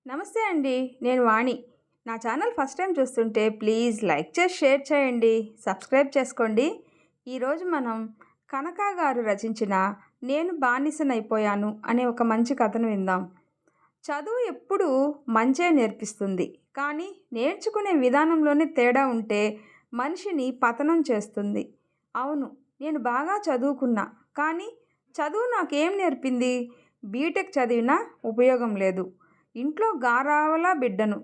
నమస్తే అండి. నేను వాణి. నా ఛానల్ ఫస్ట్ టైం చూస్తుంటే ప్లీజ్ లైక్ చేసి షేర్ చేయండి. సబ్స్క్రైబ్ చేసుకోండి. ఈరోజు మనం కనకా గారు రచించిన 'నేను బానిసనైపోయాను' అనే ఒక మంచి కథను విందాం. చదువు ఎప్పుడూ మంచే నేర్పిస్తుంది. కానీ నేర్చుకునే విధానంలోనే తేడా ఉంటే మనిషిని పతనం చేస్తుంది. అవును, నేను బాగా చదువుకున్నా. కానీ చదువు నాకేం నేర్పింది? బీటెక్ చదివినా ఉపయోగం లేదు. ఇంట్లో గారాల బిడ్డను.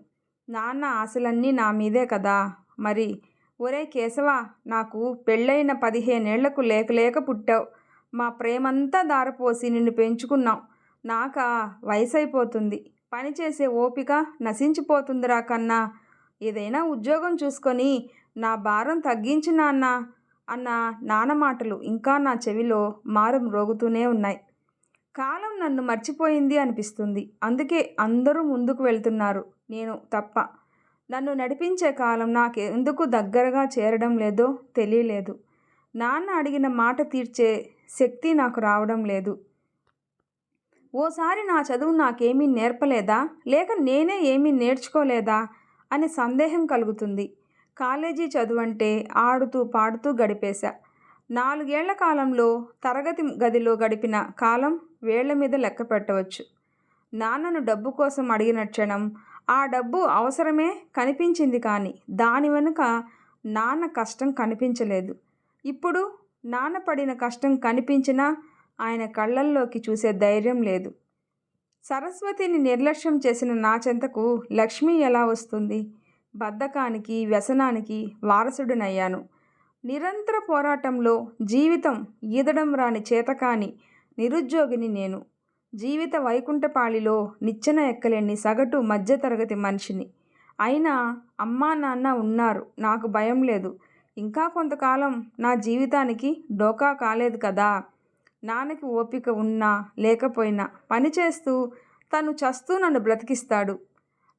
నాన్న ఆశలన్నీ నా మీదే కదా! మరి ఒరేయ్ కేశవా, నాకు పెళ్ళైన 15 ఏళ్లకు లేక లేక పుట్టావు. మా ప్రేమంతా ధారపోసి నిన్ను పెంచుకున్నాం. నాకా వయసైపోతుంది. పనిచేసే ఓపిక నశించిపోతుందిరా కన్నా. ఏదైనా ఉద్యోగం చూసుకొని నా భారం తగ్గించు నాన్నా అన్న నాన్న మాటలు ఇంకా నా చెవిలో మారు మ్రోగుతూనే ఉన్నాయి. కాలం నన్ను మర్చిపోయింది అనిపిస్తుంది. అందుకే అందరూ ముందుకు వెళ్తున్నారు, నేను తప్ప. నన్ను నడిపించే కాలం నాకెందుకు దగ్గరగా చేరడం లేదో తెలియలేదు. నాన్న అడిగిన మాట తీర్చే శక్తి నాకు రావడం లేదు. ఓసారి నా చదువు నాకేమీ నేర్పలేదా, లేక నేనే ఏమీ నేర్చుకోలేదా అని సందేహం కలుగుతుంది. కాలేజీ చదువంటే ఆడుతూ పాడుతూ గడిపేశా. 4 ఏళ్ల కాలంలో తరగతి గదిలో గడిపిన కాలం వేళ్ల మీద లెక్క పెట్టవచ్చు. నాన్నను డబ్బు కోసం అడిగిన క్షణం ఆ డబ్బు అవసరమే కనిపించింది, కానీ దాని వెనుక నాన్న కష్టం కనిపించలేదు. ఇప్పుడు నాన్న పడిన కష్టం కనిపించినా ఆయన కళ్ళల్లోకి చూసే ధైర్యం లేదు. సరస్వతిని నిర్లక్ష్యం చేసిన నా చెంతకు లక్ష్మి ఎలా వస్తుంది? బద్ధకానికి, వ్యసనానికి వారసుడినయ్యాను. నిరంతర పోరాటంలో జీవితం ఈదడం రాని చేతకాని నిరుద్యోగిని నేను. జీవిత వైకుంఠపాళిలో నిచ్చెన ఎక్కలేని సగటు మధ్యతరగతి మనిషిని. అయినా అమ్మా నాన్న ఉన్నారు, నాకు భయం లేదు. ఇంకా కొంతకాలం నా జీవితానికి డోకా కాలేదు కదా. నాన్నకి ఓపిక ఉన్నా లేకపోయినా పనిచేస్తూ తను చస్తూ నన్ను బ్రతికిస్తాడు.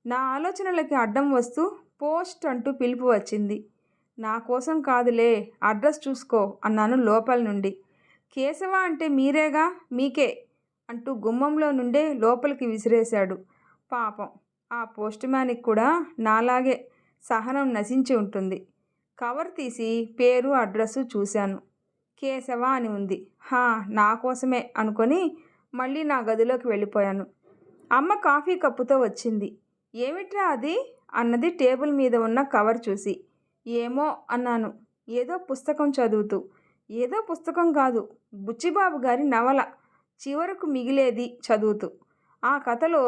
నా ఆలోచనలకి అడ్డం వస్తూ పోస్ట్ అంటూ పిలుపు వచ్చింది. నా కోసం కాదులే, అడ్రస్ చూసుకో అన్నాను లోపల నుండి. కేశవ అంటే మీరేగా, మీకే అంటూ గుమ్మంలో నుండే లోపలికి విసిరేశాడు. పాపం, ఆ పోస్ట్ మ్యాన్కి కూడా నాలాగే సహనం నశించి ఉంటుంది. కవర్ తీసి పేరు అడ్రస్సు చూశాను. కేశవ అని ఉంది. నా కోసమే అనుకొని మళ్ళీ నా గదిలోకి వెళ్ళిపోయాను. అమ్మ కాఫీ కప్పుతో వచ్చింది. ఏమిట్రా అది అన్నది టేబుల్ మీద ఉన్న కవర్ చూసి. ఏమో అన్నాను, ఏదో పుస్తకం చదువుతూ. ఏదో పుస్తకం కాదు, బుచ్చిబాబు గారి నవల చివరకు మిగిలేది చదువుతూ. ఆ కథలో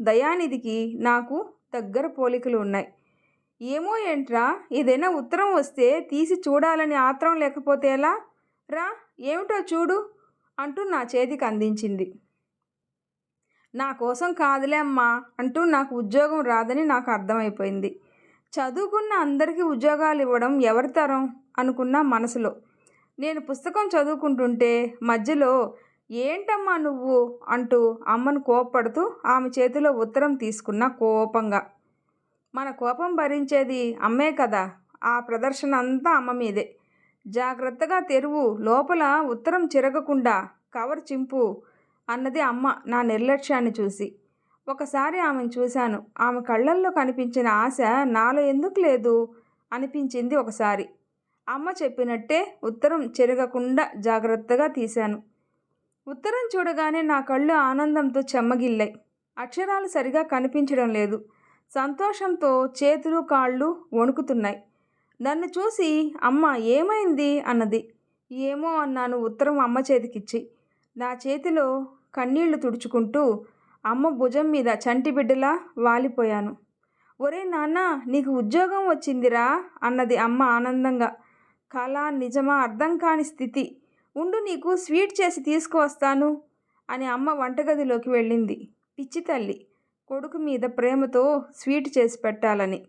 దయానిధికి నాకు దగ్గర పోలికలు ఉన్నాయి. ఏమో ఏంట్రా, ఏదైనా ఉత్తరం వస్తే తీసి చూడాలని ఆత్రం లేకపోతే ఎలా? రా, ఏమిటో చూడు అంటూ నా చేతికి అందించింది. నా కోసం కాదులే అమ్మా అంటూ నాకు ఉద్యోగం రాదని నాకు అర్థమైపోయింది. చదువుకున్న అందరికీ ఉద్యోగాలు ఇవ్వడం ఎవరి తరం అనుకున్నా మనసులో. నేను పుస్తకం చదువుకుంటుంటే మధ్యలో ఏంటమ్మా నువ్వు అంటూ అమ్మను కోప్పడుతూ ఆమె చేతిలో ఉత్తరం తీసుకున్న కోపంగా. మన కోపం భరించేది అమ్మే కదా. ఆ ప్రదర్శన అంతా అమ్మ మీదే. జాగ్రత్తగా తెరువు, లోపల ఉత్తరం చిరగకుండా కవర్ చింపు అన్నది అమ్మ నా నిర్లక్ష్యాన్ని చూసి. ఒకసారి ఆమెను చూశాను. ఆమె కళ్ళల్లో కనిపించిన ఆశ నాలో ఎందుకు లేదు అనిపించింది ఒకసారి. అమ్మ చెప్పినట్టే ఉత్తరం చెరగకుండా జాగ్రత్తగా తీశాను. ఉత్తరం చూడగానే నా కళ్ళు ఆనందంతో చెమ్మగిల్లాయి. అక్షరాలు సరిగా కనిపించడం లేదు. సంతోషంతో చేతులు కాళ్ళు వణుకుతున్నాయి. నన్ను చూసి అమ్మ ఏమైంది అన్నది. ఏమో అన్నాను ఉత్తరం అమ్మ చేతికిచ్చి. నా చేతిలో కన్నీళ్లు తుడుచుకుంటూ అమ్మ భుజం మీద చంటిబిడ్డలా వాలిపోయాను. ఒరే నాన్న, నీకు ఉద్యోగం వచ్చిందిరా అన్నది అమ్మ ఆనందంగా. కళ నిజమా అర్థం కాని స్థితి. ఉండు, నీకు స్వీట్ చేసి తీసుకువస్తాను అని అమ్మ వంటగదిలోకి వెళ్ళింది. పిచ్చి తల్లి, కొడుకు మీద ప్రేమతో స్వీట్ చేసి పెట్టాలని.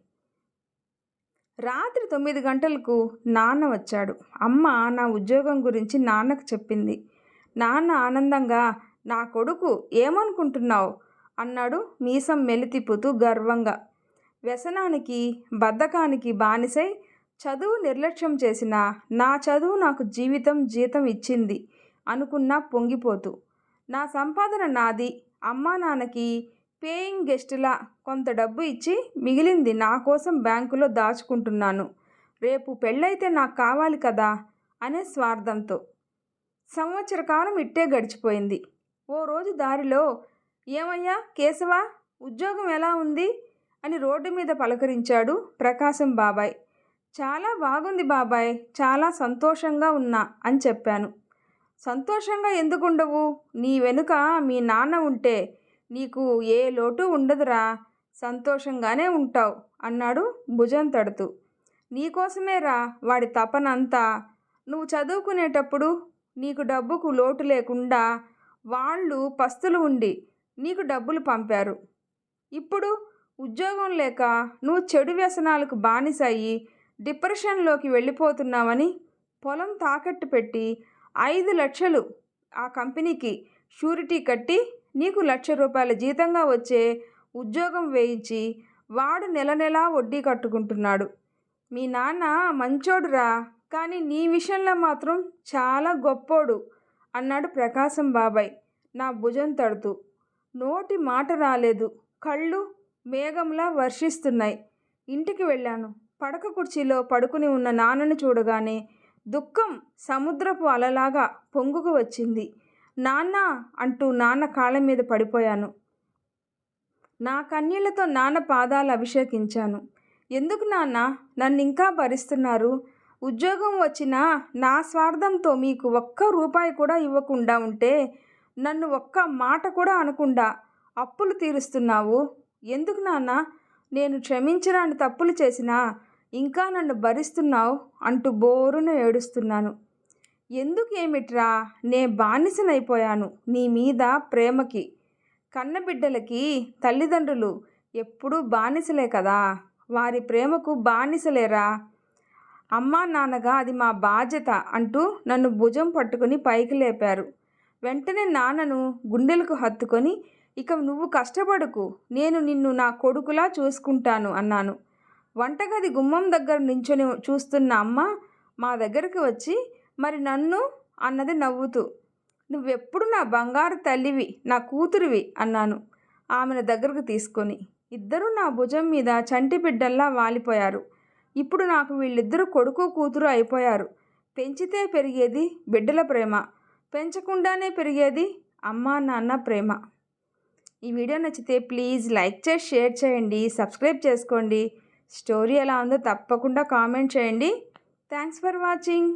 రాత్రి 9 గంటలకు నాన్న వచ్చాడు. అమ్మ నా ఉద్యోగం గురించి నాన్నకు చెప్పింది. నాన్న ఆనందంగా, నా కొడుకు ఏమనుకుంటున్నావు అన్నాడు మీసం మెలితిప్పుతూ గర్వంగా. వ్యసనానికి, బద్ధకానికి బానిసై చదువు నిర్లక్ష్యం చేసిన నా చదువు నాకు జీవితం జీతం ఇచ్చింది అనుకున్నా పొంగిపోతూ. నా సంపాదన నాది, అమ్మా నాన్నకి పేయింగ్ గెస్టులా కొంత డబ్బు ఇచ్చి మిగిలింది నా కోసం బ్యాంకులో దాచుకుంటున్నాను. రేపు పెళ్ళైతే నాకు కావాలి కదా అనే స్వార్థంతో. సంవత్సర కాలం ఇట్టే గడిచిపోయింది. ఓ రోజు దారిలో, ఏమయ్యా కేశవా, ఉద్యోగం ఎలా ఉంది అని రోడ్డు మీద పలకరించాడు ప్రకాశం బాబాయ్. చాలా బాగుంది బాబాయ్, చాలా సంతోషంగా ఉన్నా అని చెప్పాను. సంతోషంగా ఎందుకుండవు? నీ వెనుక మీ నాన్న ఉంటే నీకు ఏ లోటు ఉండదురా, సంతోషంగానే ఉంటావు అన్నాడు భుజం తడుతూ. నీకోసమేరా వాడి తపనంతా. నువ్వు చదువుకునేటప్పుడు నీకు డబ్బుకు లోటు లేకుండా వాళ్ళు పస్తులు ఉండి నీకు డబ్బులు పంపారు. ఇప్పుడు ఉద్యోగం లేక నువ్వు చెడు వ్యసనాలకు బానిసయ్యి డిప్రెషన్లోకి వెళ్ళిపోతున్నావని పొలం తాకట్టు పెట్టి 5 లక్షలు ఆ కంపెనీకి షూరిటీ కట్టి నీకు ₹1,00,000 జీతంగా వచ్చే ఉద్యోగం వేయించి వాడు నెల నెలా వడ్డీ కట్టుకుంటున్నాడు. మీ నాన్న మంచోడురా, కానీ నీ విషయంలో మాత్రం చాలా గొప్పోడు అన్నాడు ప్రకాశం బాబాయ్ నా భుజం తడుతూ. నోటి మాట రాలేదు, కళ్ళు మేఘంలా వర్షిస్తున్నాయి. ఇంటికి వెళ్ళాను. పడక కుర్చీలో పడుకుని ఉన్న నాన్నను చూడగానే దుఃఖం సముద్రపు అలలాగా పొంగుకు వచ్చింది. నాన్న అంటూ నాన్న కాళ్ళ మీద పడిపోయాను. నా కన్నీళ్లతో నాన్న పాదాలు అభిషేకించాను. ఎందుకు నాన్న నన్నింకా భరిస్తున్నారు? ఉద్యోగం వచ్చినా నా స్వార్థంతో మీకు ఒక్క రూపాయి కూడా ఇవ్వకుండా ఉంటే, నన్ను ఒక్క మాట కూడా అనకుండా అప్పులు తీరుస్తున్నావు. ఎందుకు నాన్న? నేను క్షమించరాని తప్పులు చేసినా ఇంకా నన్ను భరిస్తున్నావు అంటూ బోరున ఏడుస్తున్నాను. ఎందుకు ఏమిట్రా, నే బానిసనైపోయాను నీ మీద ప్రేమకి. కన్నబిడ్డలకి తల్లిదండ్రులు ఎప్పుడూ బానిసలే కదా, వారి ప్రేమకు బానిసలేరా. అమ్మా నాన్నగా అది మా బాధ్యత అంటూ నన్ను భుజం పట్టుకుని పైకి లేపారు. వెంటనే నాన్నను గుండెలకు హత్తుకొని, ఇక నువ్వు కష్టపడకు, నేను నిన్ను నా కొడుకులా చూసుకుంటాను అన్నాను. వంటగది గుమ్మం దగ్గర నించొని చూస్తున్న అమ్మ మా దగ్గరికి వచ్చి, మరి నన్ను అన్నది నవ్వుతూ. నువ్వెప్పుడు నా బంగారు తల్లివి, నా కూతురివి అన్నాను ఆమెను దగ్గరకు తీసుకొని. ఇద్దరూ నా భుజం మీద చంటి బిడ్డల్లా వాలిపోయారు. ఇప్పుడు నాకు వీళ్ళిద్దరూ కొడుకు కూతురు అయిపోయారు. పెంచితే పెరిగేది బిడ్డల ప్రేమ, పెంచకుండానే పెరిగేది అమ్మా నాన్న ప్రేమ. ఈ వీడియో నచ్చితే ప్లీజ్ లైక్ చేసి షేర్ చేయండి, సబ్స్క్రైబ్ చేసుకోండి. స్టోరీ ఎలా ఉందో తప్పకుండా కామెంట్ చేయండి. Thanks for watching.